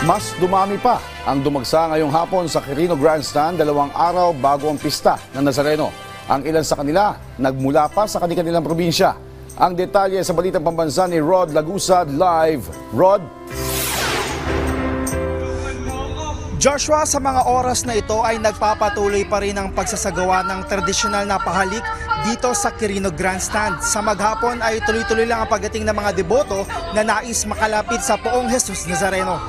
Mas dumami pa ang dumagsa ngayong hapon sa Quirino Grandstand 2 araw bago ang pista ng Nazareno. Ang ilan sa kanila nagmula pa sa kanilang probinsya. Ang detalye sa Balitang Pambansa ni Rod Lagusad live. Rod? Joshua, sa mga oras na ito ay nagpapatuloy pa rin ang pagsasagawa ng tradisyonal na pahalik dito sa Quirino Grandstand. Sa maghapon ay tuloy-tuloy lang ang pagdating ng mga deboto na nais makalapit sa Poong Jesus Nazareno.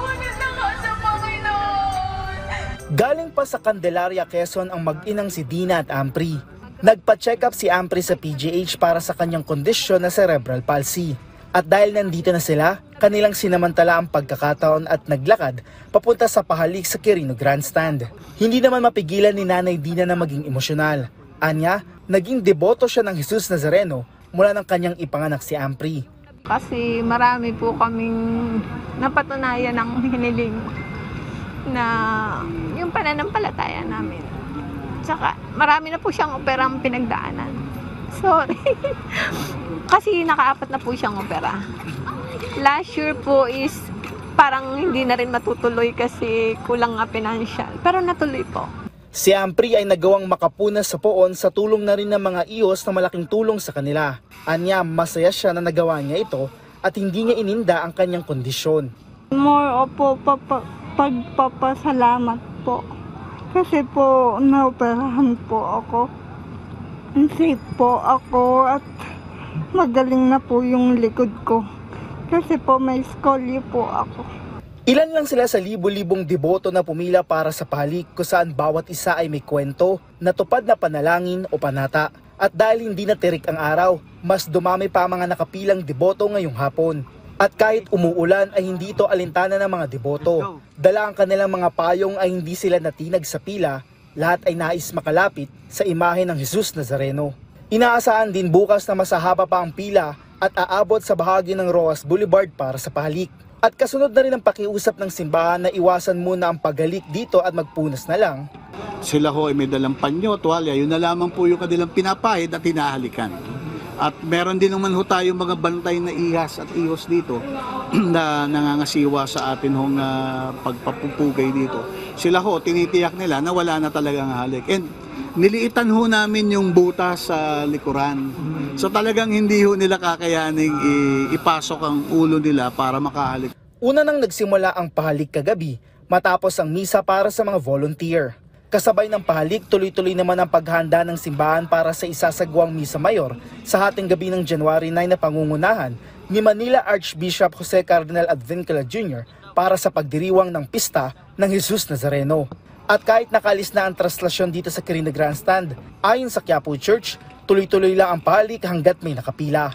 Galing pa sa Candelaria, Quezon ang mag-inang si Dina at Ampri. Nagpa-check up si Ampri sa PGH para sa kanyang kondisyon na cerebral palsy. At dahil nandito na sila, kanilang sinamantala ang pagkakataon at naglakad papunta sa pahalik sa Quirino Grandstand. Hindi naman mapigilan ni Nanay Dina na maging emosyonal. Anya, naging deboto siya ng Jesus Nazareno mula ng kanyang ipanganak si Ampri. Kasi marami po kaming napatunayan ng hiniling na yung pananampalataya namin. Tsaka marami na po siyang operang pinagdaanan. Sorry. Kasi naka-4 na po siyang opera. Last year po is parang hindi na rin matutuloy kasi kulang nga financial. Pero natuloy po. Si Ampri ay nagawang makapunas sa poon sa tulong na rin ng mga iyos na malaking tulong sa kanila. Anya, masaya siya na nagawa niya ito at hindi niya ininda ang kanyang kondisyon. More opo, pagpapasalamat po. Kasi po, naoperahan po ako. Safe po ako at magaling na po yung likod ko. Kasi po may scolio po ako. Ilan lang sila sa libo-libong deboto na pumila para sa pahalik kung saan bawat isa ay may kwento, natupad na panalangin o panata. At dahil hindi natirik ang araw, mas dumami pa ang mga nakapilang deboto ngayong hapon. At kahit umuulan ay hindi ito alintana ng mga deboto. Dala ang kanilang mga payong ay hindi sila natinag sa pila, lahat ay nais makalapit sa imahe ng Jesus Nazareno. Inaasahan din bukas na masahaba pa ang pila at aabot sa bahagi ng Rojas Boulevard para sa pahalik. At kasunod na rin ang pakiusap ng simbahan na iwasan muna ang paghalik dito at magpunas na lang. Sila ho ay may dalang panyo, tuwalya, yun na lamang po yung kanilang pinapahid at hinahalikan. At meron din naman ho tayong mga bantay na ihas at ihos dito na nangangasiwa sa atin hong pagpapupugay dito. Sila ho, tinitiyak nila na wala na talagang halik. And niliitan ho namin yung butas sa likuran. So talagang hindi ho nila kakayaning ipasok ang ulo nila para makahalik. Una nang nagsimula ang pahalik kagabi matapos ang misa para sa mga volunteer. Kasabay ng pahalik, tuloy-tuloy naman ang paghahanda ng simbahan para sa isasagawang Misa Mayor sa hating gabi ng January 9 na pangungunahan ni Manila Archbishop Jose Cardinal Advincula Jr. para sa pagdiriwang ng pista ng Jesus Nazareno. At kahit nakalis na ang traslasyon dito sa Quirino Grandstand, ayon sa Quiapo Church, tuloy-tuloy lang ang pahalik hanggat may nakapila.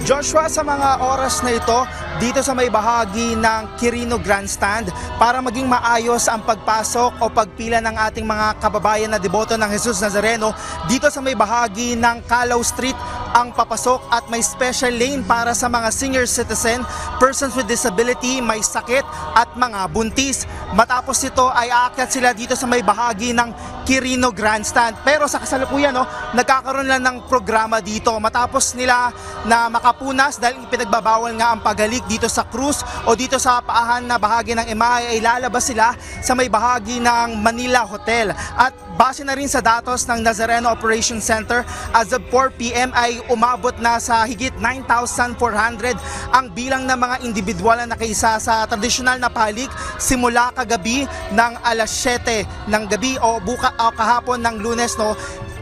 Joshua, sa mga oras na ito, dito sa may bahagi ng Quirino Grandstand, para maging maayos ang pagpasok o pagpila ng ating mga kababayan na deboto ng Jesus Nazareno, dito sa may bahagi ng Calao Street ang papasok at may special lane para sa mga senior citizen, persons with disability, may sakit at mga buntis. Matapos ito ay aakyat sila dito sa may bahagi ng Quirino Grandstand. Pero sa kasalukuyan, nagkakaroon lang ng programa dito. Matapos nila na makapunas dahil ipinagbabawal nga ang paghalik dito sa krus o dito sa paahan na bahagi ng imahe, ay lalabas sila sa may bahagi ng Manila Hotel. At base na rin sa datos ng Nazareno Operation Center, as of 4 p.m. ay umabot na sa higit 9,400 ang bilang ng mga individual na nakaisa sa tradisyonal na pahalik simula kagabi ng alas 7 ng gabi o kahapon ng Lunes.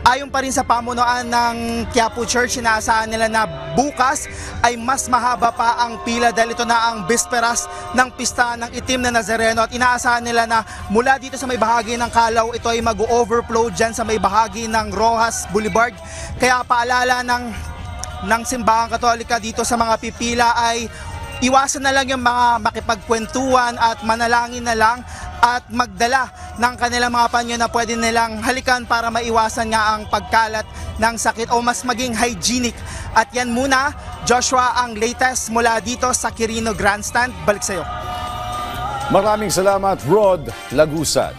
Ayon pa rin sa pamunuan ng Quiapo Church, inaasahan nila na bukas ay mas mahaba pa ang pila dahil ito na ang bisperas ng pista ng itim na Nazareno. At inaasahan nila na mula dito sa may bahagi ng Calao, ito ay mag-overflow dyan sa may bahagi ng Rojas Boulevard. Kaya paalala ng Simbahang Katolika dito sa mga pipila ay iwasan na lang yung mga makipagkwentuhan at manalangin na lang at magdala ng kanilang mga panyo na pwede nilang halikan para maiwasan nga ang pagkalat ng sakit o mas maging hygienic. At yan muna, Joshua, ang latest mula dito sa Quirino Grandstand. Balik sa'yo. Maraming salamat, Rod Lagusad.